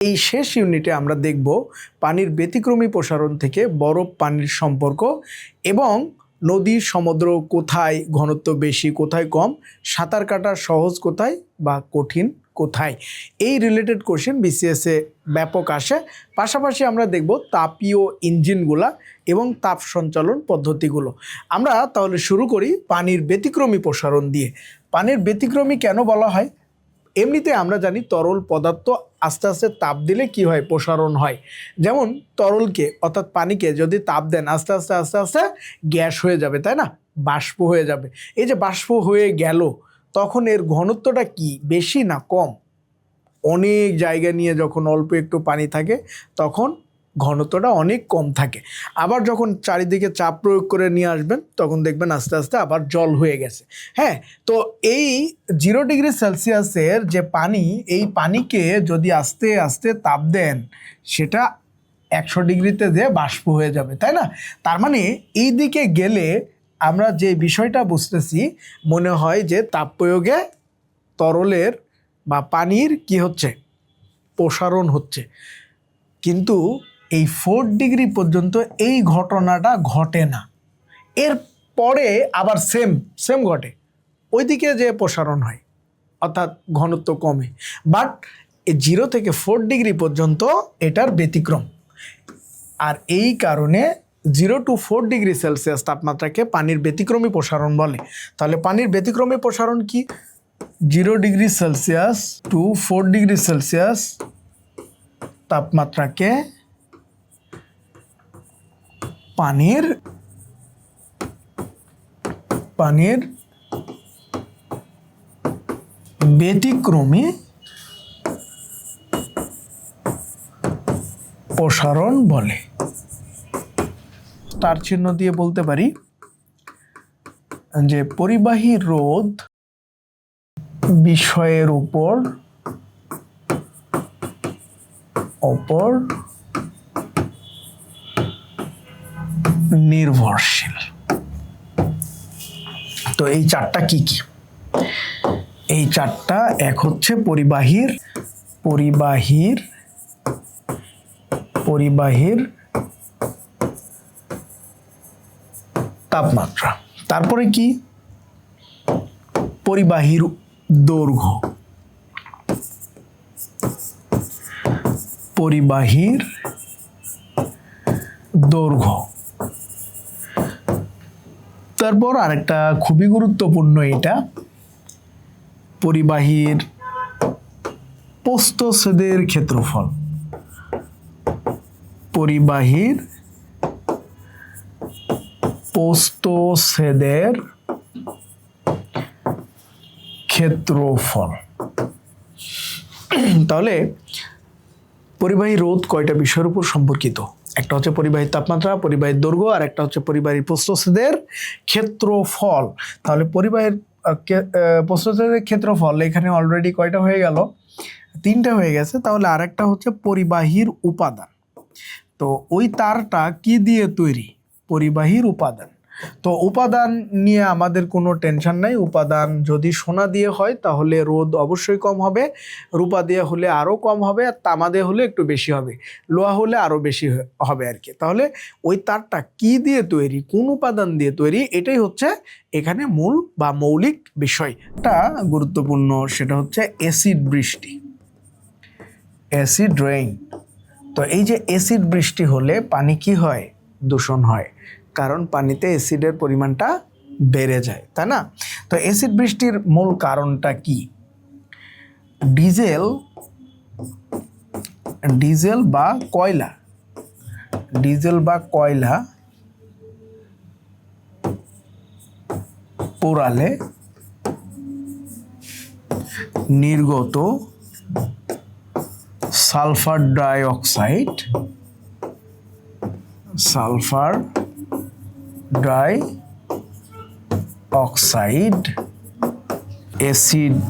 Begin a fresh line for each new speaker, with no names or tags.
এই শেষ ইউনিটে আমরা দেখব পানির ব্যতিক্রমী প্রসারণ থেকে বরফ পানির সম্পর্ক এবং নদী সমুদ্র কোথায় ঘনত্ব বেশি কোথায় কম, সাঁতার কাটা সহজ কোথায় বা কঠিন কোথায়, এই রিলেটেড কোশ্চেন বিসিএসে ব্যাপক আসে। পাশাপাশি আমরা দেখব তাপীয় ইঞ্জিনগুলা এবং তাপ সঞ্চালন পদ্ধতিগুলো। আমরা তাহলে শুরু করি পানির ব্যতিক্রমী প্রসারণ দিয়ে। পানির ব্যতিক্রমী কেন বলা হয়? এমনিতে আমরা জানি তরল পদার্থ আস্তে আস্তে তাপ দিলে কি হয়, প্রসারণ হয়। যেমন তরলকে অর্থাৎ পানিকে যদি তাপ দেন আস্তে আস্তে আস্তে আস্তে গ্যাস হয়ে যাবে, তাই না, বাষ্প হয়ে যাবে। এই যে বাষ্প হয়ে গেল তখন এর ঘনত্বটা কি বেশি না কম? অনেক জায়গা নিয়ে যখন অল্প একটু পানি থাকে তখন ঘনত্বটা অনেক কম থাকে। আবার যখন চারিদিকে চাপ প্রয়োগ করে নিয়ে আসবেন তখন দেখবেন আস্তে আস্তে আবার জল হয়ে গেছে। হ্যাঁ, তো এই 0 ডিগ্রি সেলসিয়াসের যে পানি, এই পানিকে যদি আস্তে আস্তে তাপ দেন সেটা 100 ডিগ্রিতে যে বাষ্প হয়ে যাবে, তাই না? তার মানে এই দিকে গেলে আমরা যে বিষয়টা বুঝতেছি, মনে হয় যে তাপ প্রয়োগে তরলের বা পানির কি হচ্ছে, প্রসারণ হচ্ছে। কিন্তু এই 4 ডিগ্রি পর্যন্ত এই ঘটনাটা ঘটে না। এর পরে আবার সেম ঘটে, ওইদিকে যে প্রসারণ হয় অর্থাৎ ঘনত্ব কমে। বাট 0 থেকে 4 ডিগ্রি পর্যন্ত এটার ব্যতিক্রম। আর এই কারণে 0 to 4 ডিগ্রি সেলসিয়াস তাপমাত্রাকে পানির ব্যতিক্রমী প্রসারণ বলে। তাহলে পানির ব্যতিক্রমী প্রসারণ কি? 0 degree Celsius to 4 degree Celsius তাপমাত্রাকে পানির ব্যতিক্রমী প্রসারণ বলে। তার চিহ্ন দিয়ে বলতে পারি যে পরিবাহী রোধ বিষয়ের উপর নির্ভরশীল। তো এই চারটা কি কি? এই চারটা, এক হচ্ছে পরিবাহীর তাপমাত্রা, তারপরে কি পরিবাহীর দৈর্ঘ্য, তারপর আরেকটা খুবই গুরুত্বপূর্ণ, এটা পরিবাহীর প্রস্থচ্ছেদের ক্ষেত্রফল। তাহলে পরিবাহী রোধ কয়টা বিষয়ের উপর সম্পর্কিত? একটা হচ্ছে পরিবাহীর তাপমাত্রা, পরিবাহীর দৈর্ঘ্য, আর একটা হচ্ছে পরিবাহীর প্রস্থচ্ছেদের ক্ষেত্রফল। তাহলে পরিবাহীর প্রস্থচ্ছেদের ক্ষেত্রফল এখানে অলরেডি কয়টা হয়ে গেল? 3টা হয়ে গেছে। তাহলে আরেকটা হচ্ছে পরিবাহীর উপাদান। তো ওই তারটা কি দিয়ে তৈরি? পরিবাহীর উপাদান। তো উপাদান নিয়ে আমাদের কোনো টেনশন নাই। উপাদান যদি সোনা দিয়ে হয় তাহলে রোধ অবশ্যই কম হবে, রূপা দিয়ে হলে আরও কম হবে, আর তামা দিয়ে হলে একটু বেশি হবে, লোহা হলে আরও বেশি হবে আর কি। তাহলে ওই তারটা কি দিয়ে তৈরি, কোন উপাদান দিয়ে তৈরি, এটাই হচ্ছে এখানে মূল বা মৌলিক বিষয়। এটা গুরুত্বপূর্ণ, সেটা হচ্ছে অ্যাসিড বৃষ্টি, অ্যাসিড রেইন। তো এই যে অ্যাসিড বৃষ্টি হলে পানি কি হয়? দূষণ হয়, কারণ পানিতে অ্যাসিডের পরিমাণটা বেড়ে যায়, তাই না? তো অ্যাসিড বৃষ্টির মূল কারণটা কি? ডিজেল বা কয়লা পোড়ালে নির্গত সালফার ডাই অক্সাইড অ্যাসিড